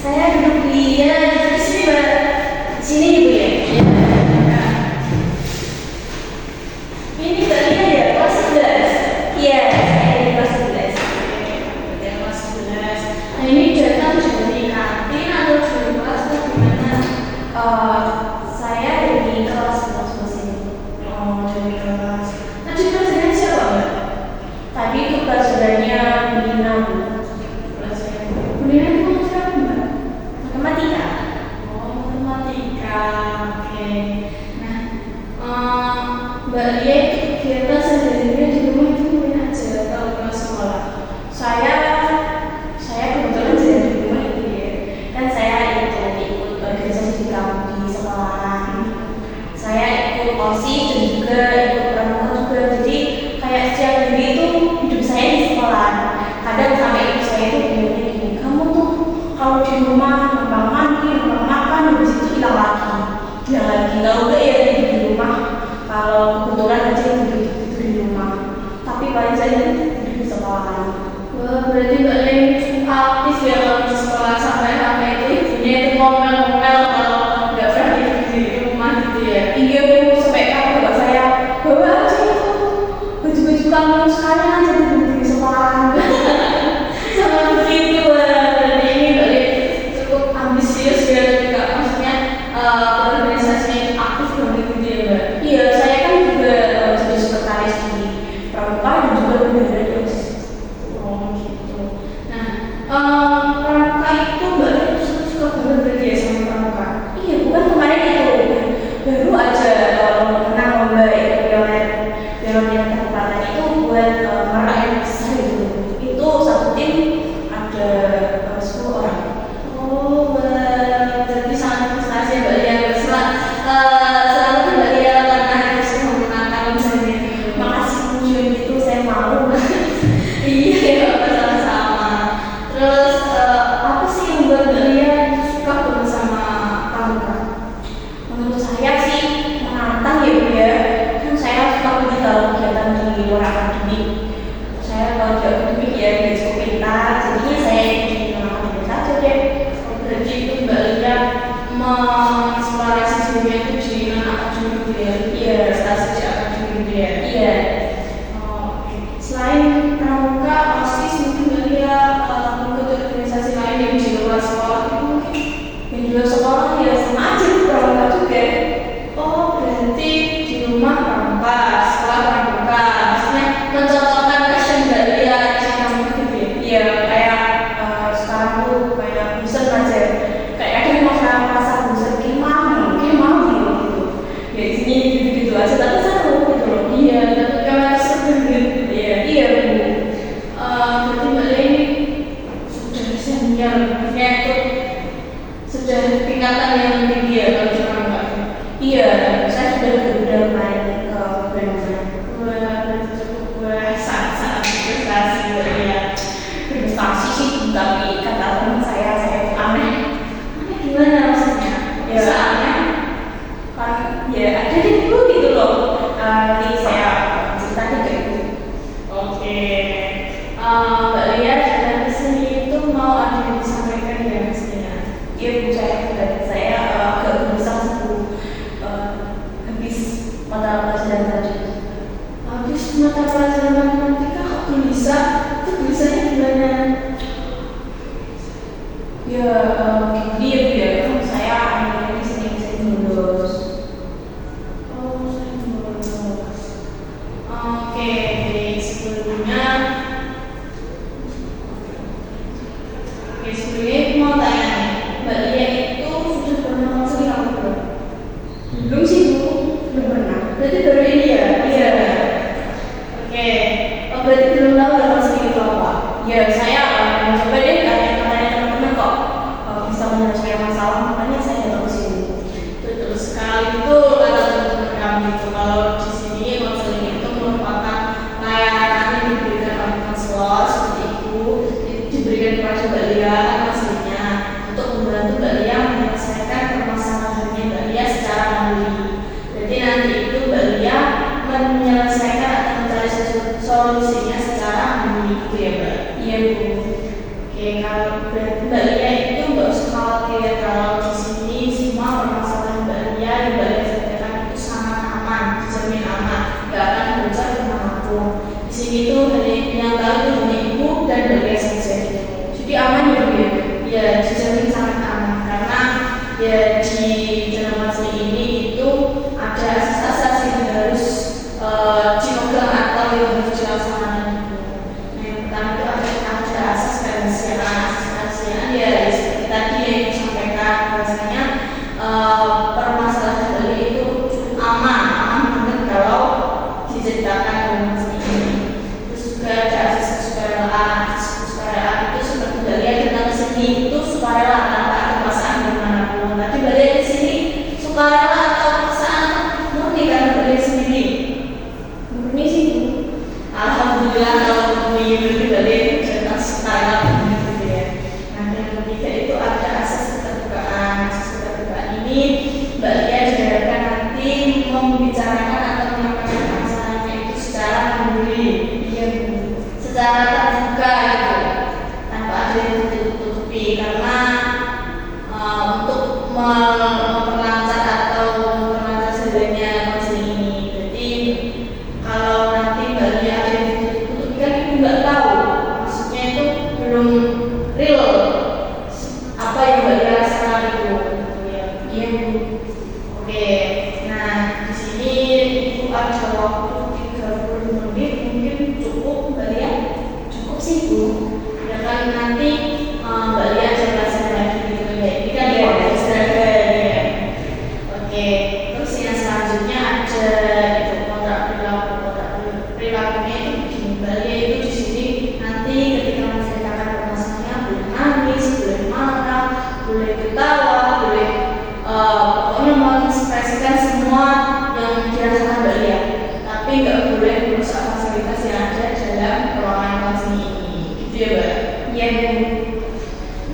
Saya duduk di sini Mbak. Di sini Ibu ya. Ini Mbak Lia ya, kelas 11. Iya, saya di kelas 11. Ya, kelas 11. Nah, ini datang dari kantin atau dari kelas atau gimana? Saya dari kelas 11 ini. Oh, dari kelas. Tadi pelajaran siapa Mbak? Tadi itu pelajarannya Bina Bu. Pelajaran. Bina itu pelajaran apa Mbak? Matematika. Oh, matematika. Oke. Nah, Mbak Lia itu kegiatan sehari-harinya di rumah itu ngapain aja? Kalau kelas sekolah. Saya kebetulan jadi di rumah itu ya. Kan saya ikut organisasi di kampus di sekolahan. Saya ikut OSIS dan juga ikut pramuka juga. Jadi kayak setiap hari itu hidup saya di sekolah. Kadang sampai ibu saya itu bilangnya gini, kamu tuh kalau di rumah numpang mandi, numpang makan, habis itu hilang lagi. Kalau enggak ya tidur di rumah. Kalau kebetulan aja tidur di rumah. Tapi paling saya tidur di sekolahan. Wah, berarti Mbak Lia cukup aktif ya kalau di sekolah sampai itu ibunya itu ngomel-ngomel kalau nggak pernah tidur di rumah gitu ya. Iya Bu, sampai kata bapak saya, bawa aja itu baju-baju kamu sekarang aja tidur di sekolahan. Sama begitu berarti ini Mbak Lia cukup ambisius ya ketika maksudnya organisasinya itu aktif banget gitu ya Mbak. Iya, saya kan juga jadi sekretaris di pramuka dan juga bendahara di OSIS. Oh gitu. Nah, pramuka itu Mbak Lia suka banget berarti ya sama pramuka. Iya, bukan kemarin itu baru aja menang lomba itu pioner kabupaten itu buat meraih besar itu. Itu satu tim ada 10 orang. Oh, berarti sangat prestasi ya Mbak Lia. Selalu Mbak Lia pernah harus memenangkan misalnya. Makasih muncul itu saya mau. Iya ya, sama-sama. Terus apa sih yang membuat Mbak Lia suka banget sama pramuka? Menurut saya sih menantang ya Bu ya. Kan saya suka pergi kalau kegiatan di luar akademik. Saya kalau di akademik ya di pintar, jadinya saya di luar akademik saja deh. Oh, berarti itu Mbak Lia mengeksplorasi dirinya itu di non akademik gitu ya? Iya. Prestasi di akademik gitu ya? Iya. Oh, oke. Selain pramuka, OSIS mungkin Mbak Lia ikut organisasi lain yang di luar sekolah itu mungkin? Yang di luar sekolah ya sama aja Bu, pramuka juga. Oh, berarti di rumah pramuka, sekolah pramuka. Maksudnya mencocokkan passion Mbak Lia di pramuka gitu ya? Iya, kayak sekarang tuh kayak bosan aja. Kayak kadang masa bosan gimana gitu. Ya di sini gitu-gitu aja tapi seru gitu loh. Iya, tapi kalau seru gitu ya. Iya Bu. Berarti Mbak Lia ini sudah senior, maksudnya itu sudah tingkatan yang tinggi ya kalau di pramuka. Iya, saya sudah main ke Bandung. Wah, berarti cukup sangat berprestasi Mbak Lia. Prestasi sih, tapi kata teman saya itu aneh. Aneh gimana maksudnya? Ya. Bisa aneh? Kan ya ada di dulu gitu loh. Nanti saya cerita ke Ibu. Oke. Mbak Lia datang ke sini itu mau ada yang disampaikan ya mestinya. Iya Bu, saya agak berusaha habis mata pelajaran tadi. Habis mata pelajaran matematika kok gelisah? Itu gelisahnya gimana? Ya, dia Bu ya, kan saya akhirnya sering lulus. Oh, saya bolos. Oke, sebelumnya aku mau tanya nih, Mbak Lia itu sudah pernah konseling apa belum? Belum sih Bu, belum pernah. Berarti baru ini ya? Iya. Oke. Oh, berarti belum tahu ya konseling itu apa? Ya saya coba deh tanya teman-teman kok bisa menyelesaikan masalah, makanya saya datang ke sini. Betul sekali itu kata teman-teman kami itu kalau di sini konseling itu merupakan layanan yang diberikan oleh konselor seperti itu diberikan kepada Mbak Lia maksudnya untuk membantu Mbak Lia menyelesaikan permasalahannya Mbak Lia secara mandiri. Jadi nanti itu Mbak Lia menyelesaikan atau mencari solusinya secara mandiri gitu ya Mbak. Iya Bu. Oke. Oke, kalau berarti Mbak Lia itu nggak usah khawatir kalau di sini semua permasalahan Mbak Lia yang Mbak Lia sampaikan itu sangat aman, dijamin aman, nggak akan bocor kemanapun. Di sini tuh hanya yang tahu itu hanya ibu dan Mbak Lia saja. Jadi aman ya Bu ya? Ya, dijamin sangat aman karena ya di dalam masjid ini itu ada asas-asas yang harus dipegang atau yang harus dilaksanakan. Nah, yang pertama itu ada asas kerahasiaan ya seperti tadi yang disampaikan bahwasanya permasalahan Bali itu cukup aman banget kalau diceritakan dalam masjid ini. Terus juga ada asas kesukarela itu seperti Bali yang datang ke sini itu sukarela tanpa ada paksaan dimanapun. Tapi Bali di sini sukarela atau paksaan murni karena Bali sendiri. Murni sih Bu. Alhamdulillah kalau berarti Bali cerita sukarela gitu ya. Nah, yang ketiga itu ada asas keterbukaan. Asas keterbukaan ini Mbak Lia diharapkan nanti membicarakan atau menyampaikan masalahnya itu secara mandiri, Iya Bu. secara terbuka gitu, tanpa ada yang ditutup-tutupi karena untuk memperlancar jalannya konseling ini. Jadi kalau nanti Mbak Lia ada yang ditutup-tutupi kan ibu nggak tahu, maksudnya itu belum real apa yang Mbak Lia rasakan itu, gitu ya. Iya Bu. Oke, nah di sini ibu ada waktu 30 menit, mungkin cukup Mbak Lia? Cukup sih Bu. Ya kan nanti Mbak Lia jelasin lagi gitu ya. Ini kan Iya. ya. Oke, terus yang selanjutnya ada itu kontrak perilakunya itu begini. Mbak Lia itu di sini nanti ketika menceritakan permasalahannya boleh nangis, boleh marah, boleh ketawa, boleh pokoknya mengekspresikan semua yang dirasakan Mbak Lia. Tapi nggak boleh merusak fasilitas yang ada dalam ruangan konseling ini. Gitu ya Mbak? Iya Bu.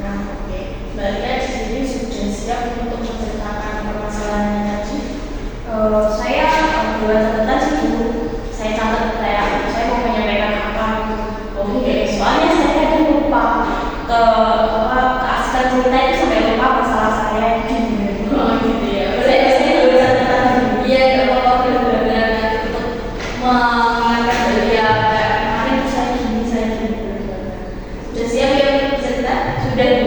Nah, oke. Mbak Lia di sini sudah siap untuk menceritakan permasalahannya tadi. Saya buat catatan sih Bu. Saya catat kayak saya mau menyampaikan apa. Oke. Soalnya saya kadang lupa keasikan cerita itu sampai lupa masalah saya itu gimana. Oh gitu ya. Saya biasanya buat catatan Bu. Iya, nggak apa-apa benar-benar nanti untuk mengingatkan Mbak Lia kayak kemarin saya gini. Sudah siap ya untuk cerita? Sudah Bu.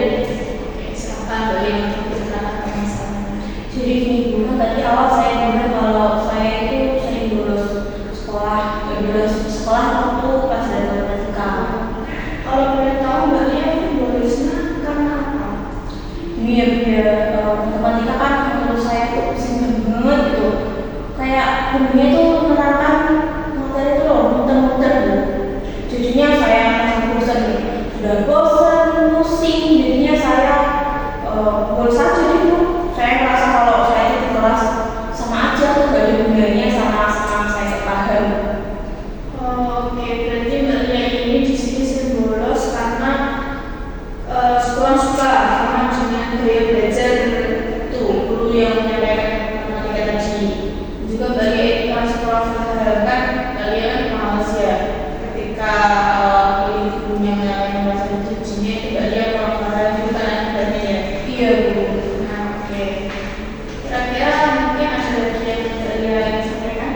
Oke, silakan Mbak Lia untuk menceritakan permasalahannya. Jadi gini Bu, kan tadi awal saya bilang kalau saya itu sering bolos sekolah, waktu pas ada matematika. Kalau boleh tahu Mbak Lia itu bolosnya karena apa? Ini ya Bu ya, matematika kan menurut saya itu pusing banget gitu. Kayak gurunya itu menerangkan materi itu loh, muter-muter Bu. Jadinya saya merasa bosan nih. Sudah bosan, pusing, jadinya saya bolos aja gitu. Saya merasa kalau saya itu di kelas sama aja, nggak ada gunanya sama saya paham. Oke, berarti Mbak Lia ini di sini sering bolos karena kurang suka sama dengan gaya belajar itu guru yang menyampaikan matematika tadi. Juga Mbak Lia itu pas sekolah kan Mbak Lia kan malas ya ketika gurunya menyampaikan bahasa Indonesia itu Mbak Lia kurang paham gitu kan akibatnya ya. Iya Bu. Nah, oke. Kira-kira mungkin ada lagi yang Mbak Lia ingin sampaikan?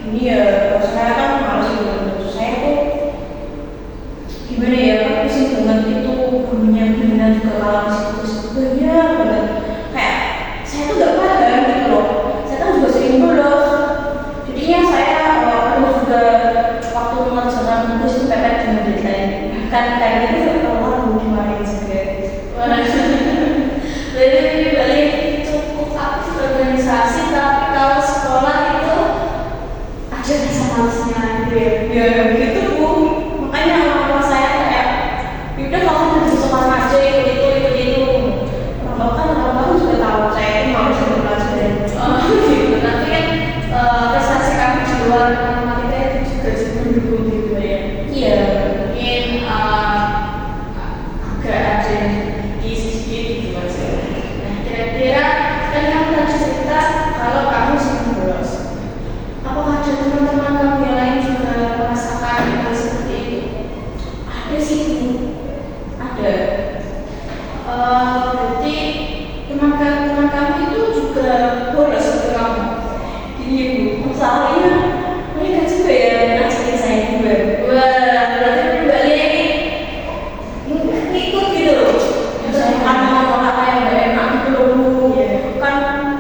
Ini ya, saya kan harus gitu. Saya tuh gimana ya, kan pusing banget itu gurunya benar juga kalau situ banyak banget. Kayak saya tuh nggak paham gitu loh. Saya kan juga sering bolos. Jadinya saya harus juga waktu mengerjakan tugas itu pepet dengan deadline. Kan kayak gitu kalau kemarin juga. Jadi balik cukup aktif organisasi, tapi kalau sekolah itu ada rasa malasnya gitu ya. Ya gitu Bu. Makanya orang tua saya kayak yaudah kamu kerja sekolah aja ikut itu. Bahkan orang-orang juga tahu saya itu harus belajar. Oh gitu. Tapi kan prestasi kami di luar matematika itu juga cukup mendukung gitu ya. Iya. Mungkin agak ada sedikit gitu maksudnya. Nah kira-kira kan kamu tadi cerita kalau kamu sering bolos. Apakah ada teman-teman kamu yang lain juga merasakan hal seperti itu? Ada sih Bu. ada. Berarti teman kamu itu juga bolos seperti kamu. Iya Bu, masalahnya mereka juga ya ngajakin saya juga. Wah, berarti Mbak Lia ini ngikut gitu loh. Ya, saya kan mau apa yang gak enak gitu loh Bu. Iya. Kan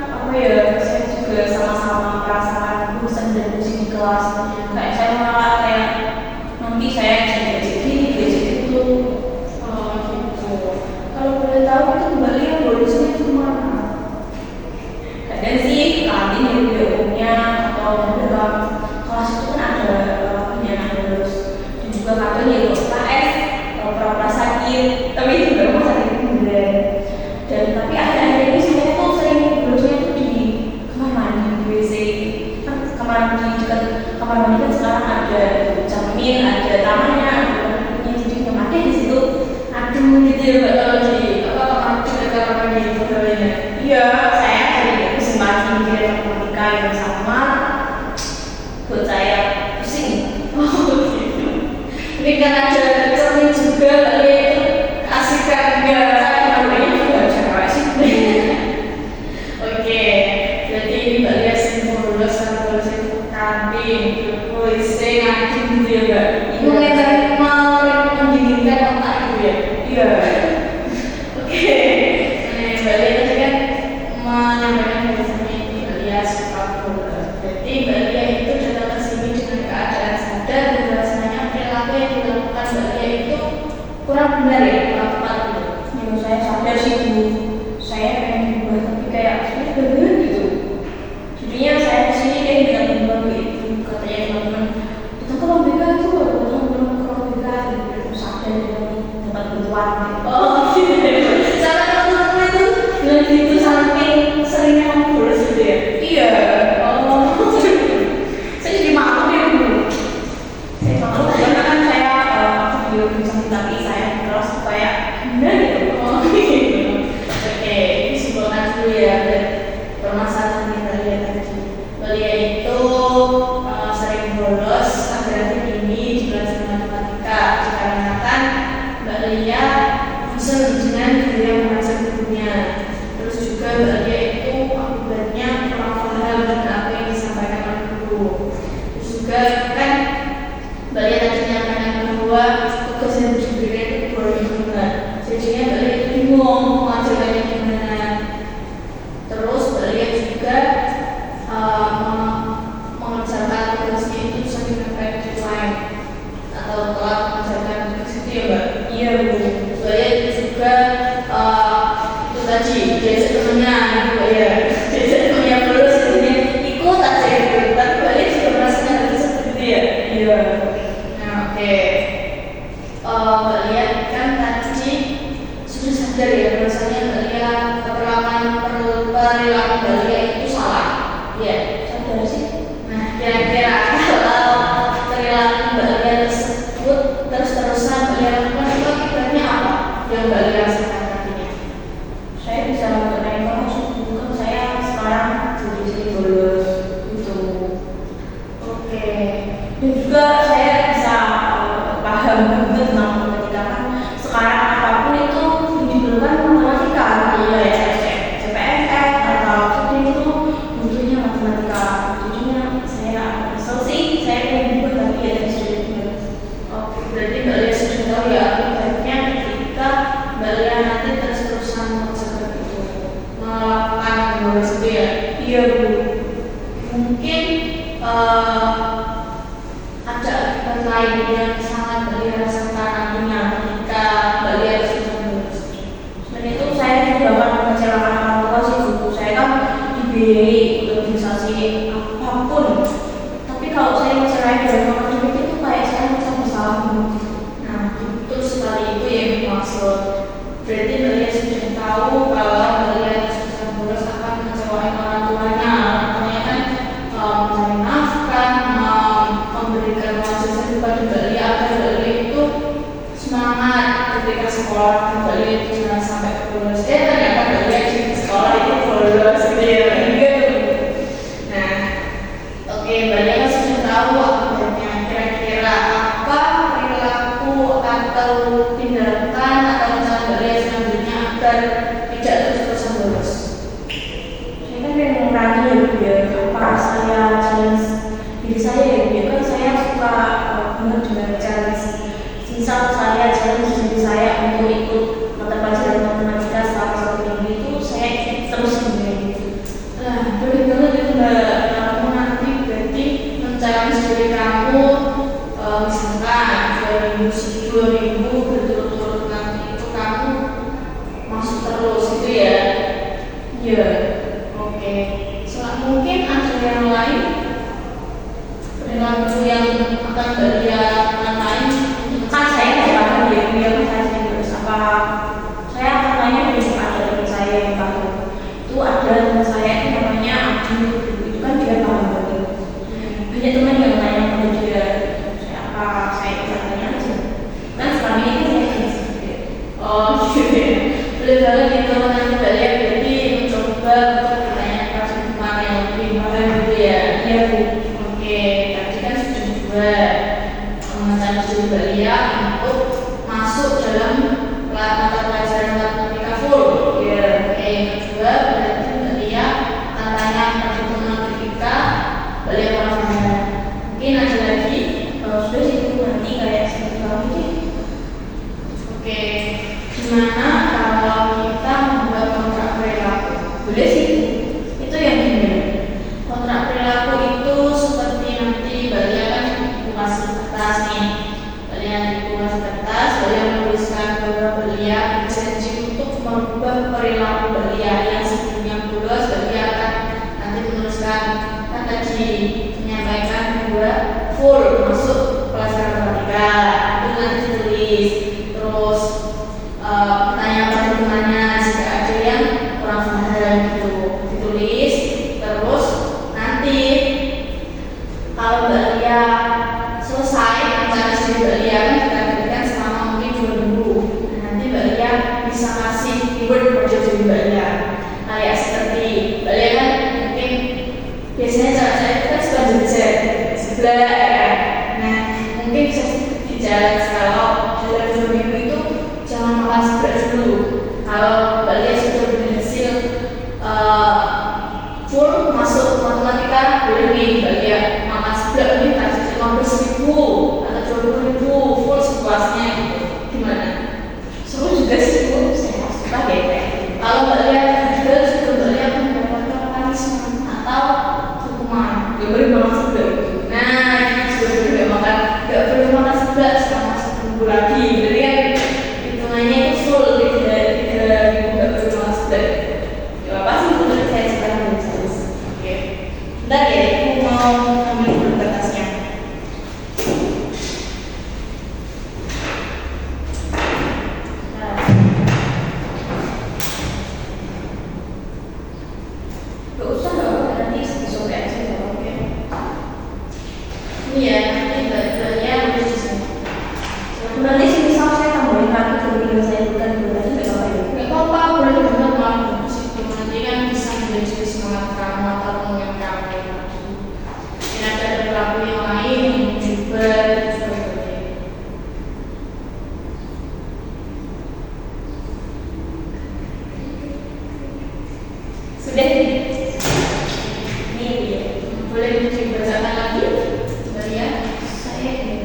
apa ya, saya juga sama-sama merasakan bosan dan pusing di kelas. Kayak saya malah kayak nanti saya jadi gini, jadi gitu. Oh gitu. Kalau boleh tahu itu Mbak Lia bolusnya itu kemana? Kadang sih kantin di umumnya atau di dalam kelas itu kan ada penyanyi bolos. Dan juga kadang ya UKS, pura-pura sakit, tapi itu nggak rumah sakit beneran. Dan tapi akhir-akhir ini saya tuh sering bolosnya itu di kamar mandi, di WC. Kan kamar mandi dekat kamar mandi kan sekarang ada cermin, ada tamannya, ada yang jadi yang ada di situ. Aduh gitu ya Mbak. Kalau di apa kamar dekat kamar mandi itu namanya? Iya, saya dari musim pagi mikirin matematika yang sama buat saya pusing. Oh gitu. Ini kan ada cermin juga, lalu itu keasikan enggak? Namanya juga cewek sih. Oke, jadi ini Mbak Lia sering bolos karena bolos itu kantin, WC, ngaji gitu ya Mbak. Itu kayak mau mendinginkan otak gitu ya. Iya. Oke, nah Mbak Lia tadi kan menyampaikan bahwasannya ini Mbak Lia suka bolos. Jadi Mbak Lia itu datang ke sini dengan keadaan sadar dan rasanya perilaku yang dilakukan Mbak Lia itu kurang benar ya, kurang tepat gitu. Yang saya sadar sih Bu, saya pengen berubah tapi kayak saya bener gitu. Jadinya saya kesini kayak bilang bilang itu katanya teman-teman kita ke Lambeka itu baru datang belum ke Lambeka gitu sadar dan dapat bantuan. Oh gitu ya. Sama teman-teman itu bilang gitu saking seringnya kamu bolos gitu ya. Iya. Oh, Saya jadi malu deh Bu. Saya malu karena kan saya aku biasa tapi saya di kelas tuh kayak gimana gitu. oh gitu. Oke, ini simpulkan dulu ya dari permasalahan yang Mbak Lia tadi. Mbak Lia itu sering bolos akhir-akhir ini di pelajaran matematika dikarenakan Mbak Lia bosan dengan gaya mengajar gurunya. Terus juga Mbak Lia itu akibatnya kurang paham dengan apa yang disampaikan oleh guru. Terus juga kan Mbak Lia tadi menyampaikan bahwa tugas yang diberikan itu boleh banget. Jadinya Mbak Lia itu bingung mau ngajarkannya gimana. Terus Mbak Lia juga mengerjakan tugasnya itu sambil mepet deadline atau telat mengerjakan tugas itu ya Mbak. Iya Bu. Mbak Lia juga itu tadi diajak temennya gitu ya. Diajak temennya bolos jadinya ikut aja gitu. Tapi Mbak Lia juga merasakan hal seperti itu ya. Iya. Nah oke. Mbak Lia kan tadi sudah sadar ya bahwasanya Mbak Lia perilaku Mbak Lia itu salah. Ya. Sadar sih. Nah kira-kira kalau perilaku Mbak Lia tersebut terus-terusan Mbak Lia lakukan itu akibatnya apa yang Mbak Lia rasakan tadinya? Saya bisa bertanya langsung bukan saya sekarang jadi sering bolos gitu. Oke. Dan juga saya bisa paham banget tentang matematika kan sekarang apapun itu diperlukan matematika. Iya ya CPNS atau seperti itu butuhnya matematika. Jadinya saya kesel sih saya pengen juga tapi ya tadi sudah juga. Oke, berarti Mbak Lia sudah tahu ya akibatnya ketika Mbak Lia nanti terus-terusan mengerjakan itu melakukan bolos itu ya. Iya Bu. Mungkin ada akibat lain yang sangat Mbak Lia rasakan nantinya ketika Mbak Lia sudah bolos. Dan itu saya juga akan mengecewakan orang tua sih Bu. Saya kan dibiayai organisasi apapun. Tapi kalau saya ngecewain dari orang tua itu kayak saya merasa bersalah gitu. Nah, betul sekali itu yang dimaksud. Berarti Mbak Lia sudah tahu kalau Mbak Lia sudah bolos akan mengecewakan orang tuanya. Orang tuanya kan mencari nafkah, memberikan mahasiswa kepada Mbak Lia agar Mbak Lia itu semangat ketika sekolah. Mbak Lia itu jangan sampai bolos. Ternyata Mbak Lia di sekolah itu bolos gitu ya. Nah, oke, Mbak Lia kan sudah tahu akibatnya. Kira-kira apa perilaku atau tindakan atau saya challenge diri saya untuk ikut mata pelajaran matematika selama 1 minggu itu saya terus sebenarnya. Nah, boleh banget itu Mbak. Kamu nanti berarti mencari diri kamu, misalkan 2 minggu berturut-turut nanti itu kamu masuk terus gitu ya. Iya. Oke. Mungkin ada yang lain perilaku yang akan Mbak lain. Kan saya nggak paham ya, dia saya terus apa? Saya akan tanya besok ada teman saya yang tahu. Itu ada teman saya yang namanya Adi, itu kan dia paham banget. Banyak teman yang nanya pada dia, saya apa? Saya tanya aja. Kan selama ini kan saya hanya sedikit. Oh gitu ya. Boleh banget itu nanti Mbak Lia berarti mencoba untuk bertanya kepada teman yang lebih paham gitu ya. Iya Bu. Oke, tadi kan sudah dua mencari diri Mbak Lia untuk masuk dalam mata pelajaran matematika full. Iya. Oke, yang kedua berarti Mbak Lia akan tanya perhitungan fisika Mbak Lia paham. Mungkin ada lagi. Sudah sih Bu, nanti kayak seperti kamu ini. Oke, gimana kalau kita membuat kontrak perilaku? Boleh sih Bu. Itu yang gimana? Kontrak perilaku itu seperti nanti Mbak Lia kan ibu kasih kertas nih. Mbak Lia ibu kasih kertas, Mbak Lia menuliskan bahwa Mbak Lia berjanji untuk merubah perilaku Mbak Lia yang sebelumnya bolos. Mbak Lia akan nanti menuliskan kan tadi menyampaikan bahwa full masuk pelajaran matematika itu nanti ditulis. Terus pertanyaan perhitungannya jika ada yang kurang paham gitu ditulis. Terus nanti kalau Mbak Lia selesai mencari diri Mbak Lia kan kita berikan selama mungkin 2 minggu. Nah, nanti Mbak Lia bisa kasih keyword pada diri Mbak Lia kayak seperti Mbak Lia kan mungkin biasanya cara-cara itu kan suka jajan sebelah ya. Nah mungkin bisa dijalan kalau dalam 2 minggu itu jangan makan sebelah dulu. Kalau Mbak Lia sudah berhasil full masuk matematika, boleh nih Mbak Lia makan sebelah ini kasih 15.000 atau 20.000 full sepuasnya gitu. Gimana? Seru juga sih Bu, saya suka deh kayak gitu. Kalau Mbak Lia gagal juga Mbak Lia mendapatkan punishment atau hukuman. Gak boleh makan sebelah. Nah, ini juga gak boleh makan sebelah selama 1 minggu lagi. Jadi kan hitungannya itu full 3 minggu gak boleh makan sebelah. Gak apa sih Bu, saya sekarang belum selesai. Oke. Bentar ya, aku mau ambil dulu kertasnya. Gak usah, gak apa-apa, nanti sobek aja ya, oke. Ini ya, nanti Mbak Lia nulis di sini. Nanti sih misal saya tambahin lagi video saya bukan dulu lagi gak apa-apa ya. Gak apa-apa, boleh banget malah bagus itu. Nanti kan bisa menjadi semangat kamu atau pengen kamu lagi. Dan ada perilaku yang lain yang juga sebagainya. Sudah nih. Ini dia. Boleh dibacakan lagi, Mbak Lia?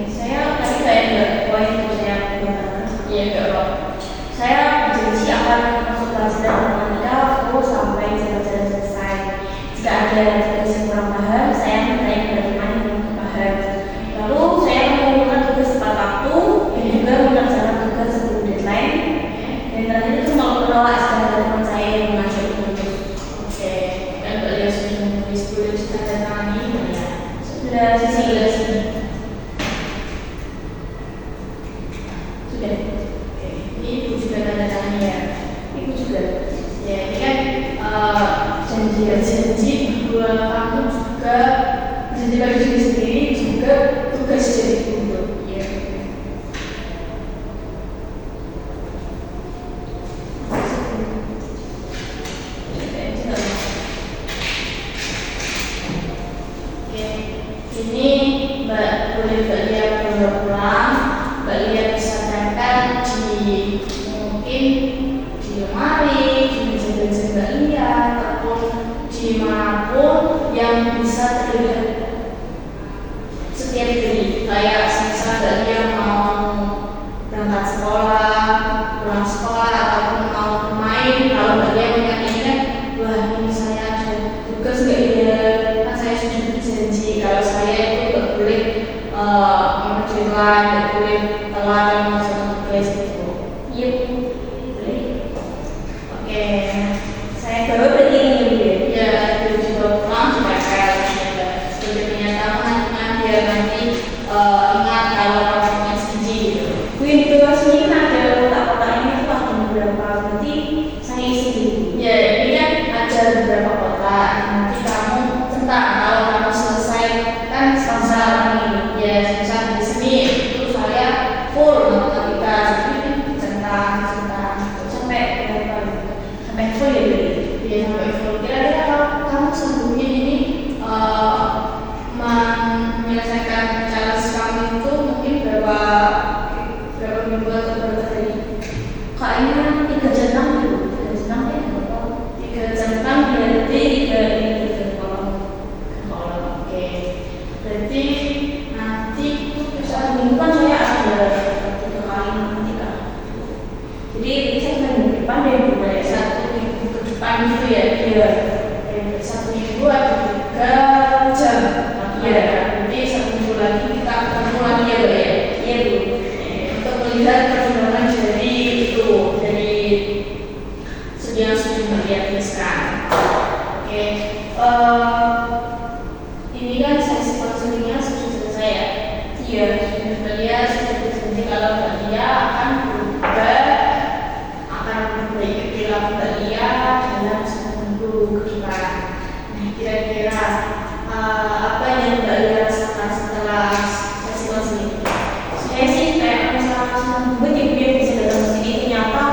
Saya tadi kayak nggak poin itu saya katakan. Iya, gak apa-apa. Saya berjanji akan masuk pelajaran matematika full sampai pelajaran selesai. Jika ada tugas yang kurang paham, saya bertanya kepada teman yang paham. Lalu saya mengumpulkan tugas tepat waktu dan juga mengerjakan tugas sebelum deadline. Dan terakhir itu menolak segala teman saya yang mengajak untuk Oke, kan Mbak Lia sudah menulis, boleh ditandatangani Mbak Lia? sudah sisi Sebelah sini. sudah. Oke, ini Ibu juga tanda tangan ya. Ibu juga. Ya, ini kan janji bahwa kamu juga berjanji pada diri sendiri juga tugas jadi guru. Ya. Oke, ini Mbak boleh Mbak Lia pulang. Mbak Lia bisa tempel di mungkin di lemari, di meja-meja Mbak Lia, ataupun dimanapun yang bisa terlihat setiap hari, kayak berangkat sekolah, pulang sekolah ataupun mau main, kalau Mbak Lia ingat ini kan, wah ini saya ada tugas nggak ya? Kan saya sudah berjanji kalau saya itu nggak boleh mengerjakan, nggak boleh telat dan mengerjakan tugas itu. Iya Bu, boleh. Oke, Saya bawa berarti ini ya. ya itu juga pulang juga kayak seperti pernyataan biar nanti ingat kalau punya janji gitu. Bu, yang di bawah sini kan ada kotak-kotak ini tuh ada beberapa, berarti saya isi dulu. Ya, ini kan ada beberapa kotak. Nanti kamu centang kalau kamu selesai kan selesai ini. Ya, selesai di sini itu saya full matematika. Jadi centang. Sampai berapa? Sampai full ya berarti. Ya, sampai full. Kira-kira kalau kamu sebelumnya ini menyelesaikan challenge kamu itu mungkin berapa minggu atau berapa hari? Kayaknya 3 jam 6 dulu. 3 jam 6 ya, nggak tahu. 3 jam Berarti 3 kolom. Oke. Berarti nanti itu bisa Satu minggu kan saya ada 3 kali matematika. Jadi saya cuma minggu depan deh mulai satu minggu ke depan gitu ya. Iya. Satu minggu ada 3 jam. Iya. Nanti satu minggu lagi kita ketemu lagi ya, Mbak ya. Iya Bu. Untuk melihat perkembangan dari itu, dari segi yang sudah Mbak lihat sekarang. Oke. Ini kan sesi konselingnya sudah selesai ya. Iya. Mbak Lia sudah berjanji kalau Mbak Lia akan memperbaiki perilaku Mbak Lia dalam 1 minggu ke depan. Nah, kira-kira apa yang Mbak Lia rasakan setelah sesi konseling ini? Saya sih kayak masalah senang banget ya Bu ya bisa datang ke sini, ternyata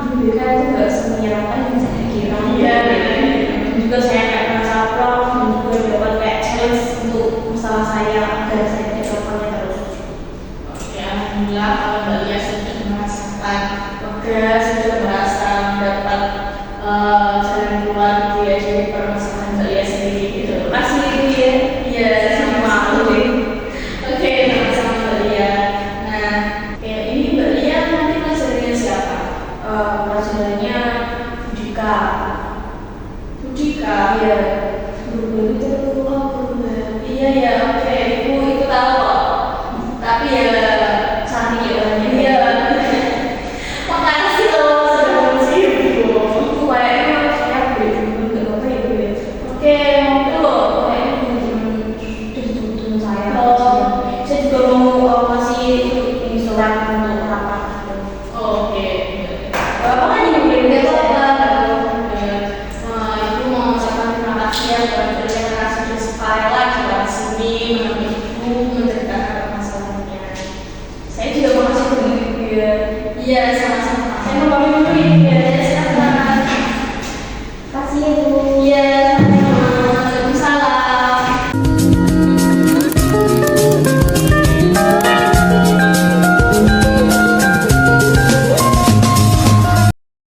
guru BK itu nggak semenyeramkan yang saya kira. Iya. Dan juga saya kayak merasa proud dan juga dapat kayak challenge untuk masalah saya agar saya tidak melakukannya terus. Oke, alhamdulillah kalau Mbak Lia sudah merasakan progres, sudah merasa mendapat jalan keluar gitu ya dari permasalahan Mbak Lia sendiri gitu. Terima kasih Bu ya. Iya, sama-sama. Oke, sama-sama Mbak Lia. Nah, ini Mbak Lia nanti pelajarannya siapa? Pelajarannya Budika. Budika. Iya. Guru itu Iya ya, oke. Ibu tahu kok. Tapi ya cantik ya orangnya. iya. Makasih loh sudah bersih Ibu. Bu kayaknya saya boleh dulu nggak apa-apa ya Bu ya. Oke, monggo. Kayaknya teman-teman saya. Oh. Saya juga mau kasih ini surat untuk rapat. Oke. Bapak kan juga boleh Tidak saya. apa-apa. Ibu mau mengucapkan terima kasih ya kepada kalian yang sudah sukarela datang ke sini menemui Ibu menceritakan permasalahannya. Saya juga mau kasih ke Ibu ya. Iya, sama-sama. Saya mau pamit dulu ya.